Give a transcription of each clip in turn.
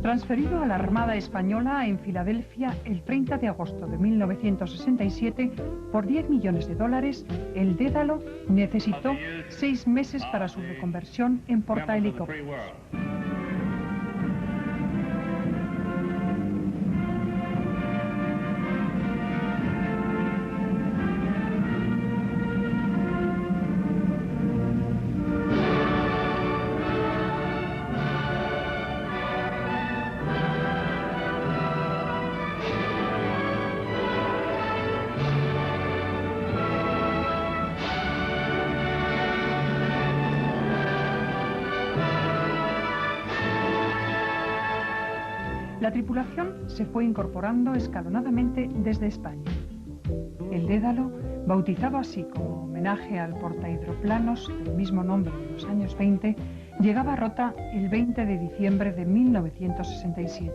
Transferido a la Armada Española en Filadelfia el 30 de agosto de 1967 por $10 millones, el Dedalo necesitó 6 meses para su reconversión en portahelicópteros. La tripulación se fue incorporando escalonadamente desde España. El Dedalo, bautizado así como homenaje al portahidroplanos del mismo nombre de los años 20, llegaba a Rota el 20 de diciembre de 1967.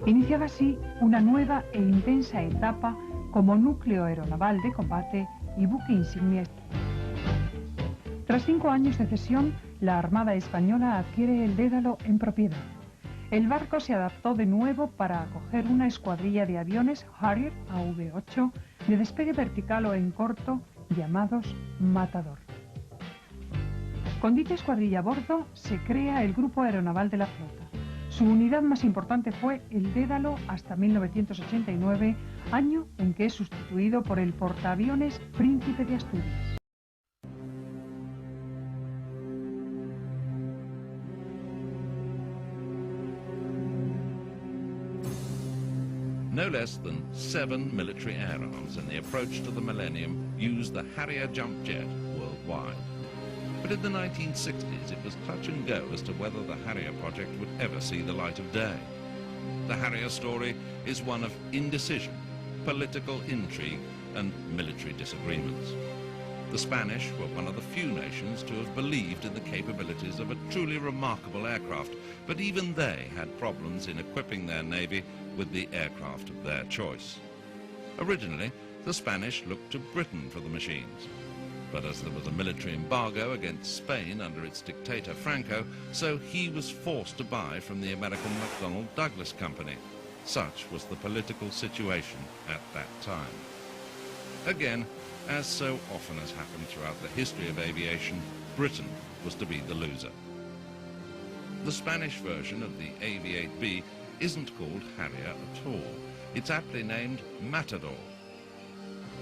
Iniciaba así una nueva e intensa etapa como núcleo aeronaval de combate y buque insignia. Tras 5 años de cesión, la Armada Española adquiere el Dedalo en propiedad. El barco se adaptó de nuevo para acoger una escuadrilla de aviones Harrier AV-8 de despegue vertical o en corto, llamados Matador. Con dicha escuadrilla a bordo se crea el Grupo Aeronaval de la Flota. Su unidad más importante fue el Dedalo hasta 1989, año en que es sustituido por el portaaviones Príncipe de Asturias. No less than 7 military air arms in the approach to the millennium used the Harrier jump jet worldwide. But in the 1960s, it was touch and go as to whether the Harrier project would ever see the light of day. The Harrier story is one of indecision, political intrigue, and military disagreements. The Spanish were one of the few nations to have believed in the capabilities of a truly remarkable aircraft, but even they had problems in equipping their navy with the aircraft of their choice. Originally, the Spanish looked to Britain for the machines. But as there was a military embargo against Spain under its dictator Franco, so he was forced to buy from the American McDonnell Douglas Company. Such was the political situation at that time. Again, as so often has happened throughout the history of aviation, Britain was to be the loser. The Spanish version of the AV-8B isn't called Harrier at all. It's aptly named Matador.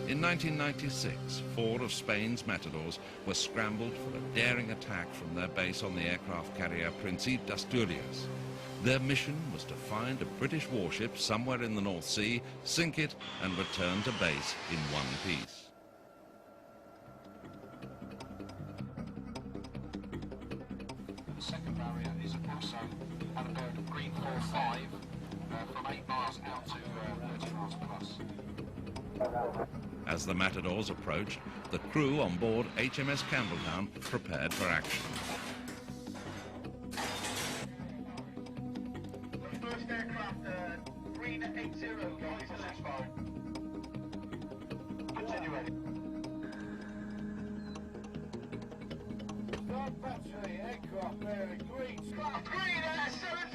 In 1996, 4 of Spain's Matadors were scrambled for a daring attack from their base on the aircraft carrier Príncipe d'Asturias. Their mission was to find a British warship somewhere in the North Sea, sink it, and return to base in one piece. The second barrier is also at about green 45 from 8 miles out to 30 miles plus. As the Matadors approached, the crew on board HMS Campbelltown prepared for action. First aircraft, green 80, guys, that's fine. Continuing. Start battery, aircraft bearing green. Green 70!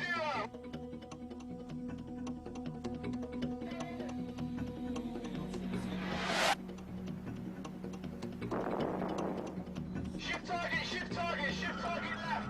Shift target, shift target, shift target left!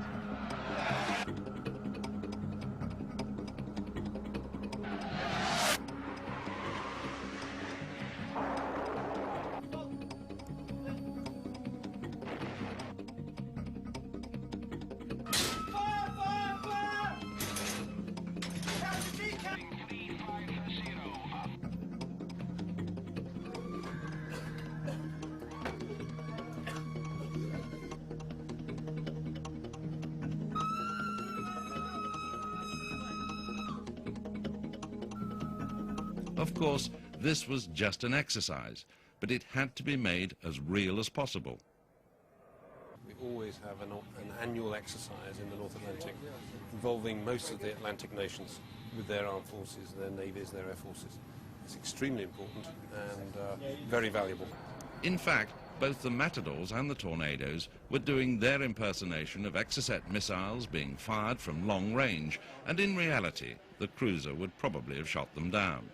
Of course, this was just an exercise, but it had to be made as real as possible. We always have an annual exercise in the North Atlantic involving most of the Atlantic nations with their armed forces, their navies, their air forces. It's extremely important and very valuable. In fact, both the Matadors and the Tornadoes were doing their impersonation of Exocet missiles being fired from long range, and in reality, the cruiser would probably have shot them down.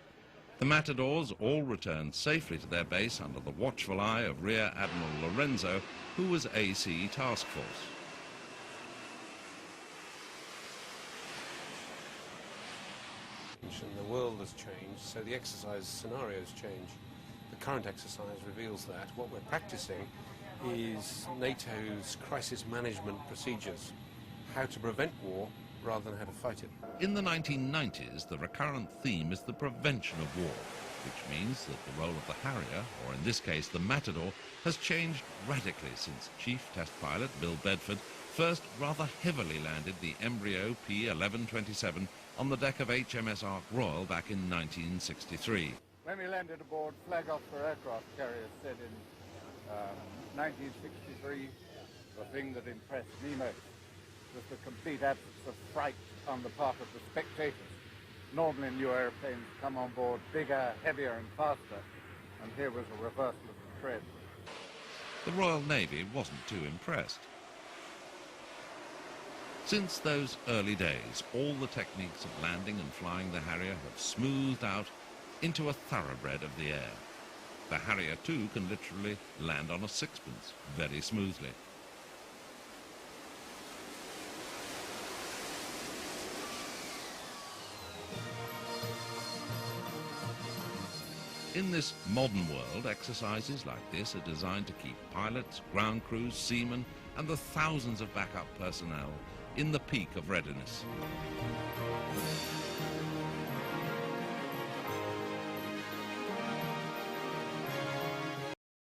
The Matadors all returned safely to their base under the watchful eye of Rear Admiral Lorenzo, who was AC Task Force. The world has changed, so the exercise scenarios change. The current exercise reveals that. What we're practicing is NATO's crisis management procedures, how to prevent war rather than how to fight it. In the 1990s, the recurrent theme is the prevention of war, which means that the role of the Harrier, or in this case the Matador, has changed radically since Chief Test Pilot Bill Bedford first rather heavily landed the embryo P-1127 on the deck of HMS Ark Royal back in 1963. When we landed aboard, flag off for aircraft carriers said in 1963, the thing that impressed me most was the complete absence of fright on the part of the spectators. Normally new airplanes come on board bigger, heavier and faster, and here was a reversal of the trend. The Royal Navy wasn't too impressed. Since those early days, all the techniques of landing and flying the Harrier have smoothed out into a thoroughbred of the air. The Harrier too can literally land on a sixpence very smoothly. In this modern world, exercises like this are designed to keep pilots, ground crews, seamen, and the thousands of backup personnel in the peak of readiness.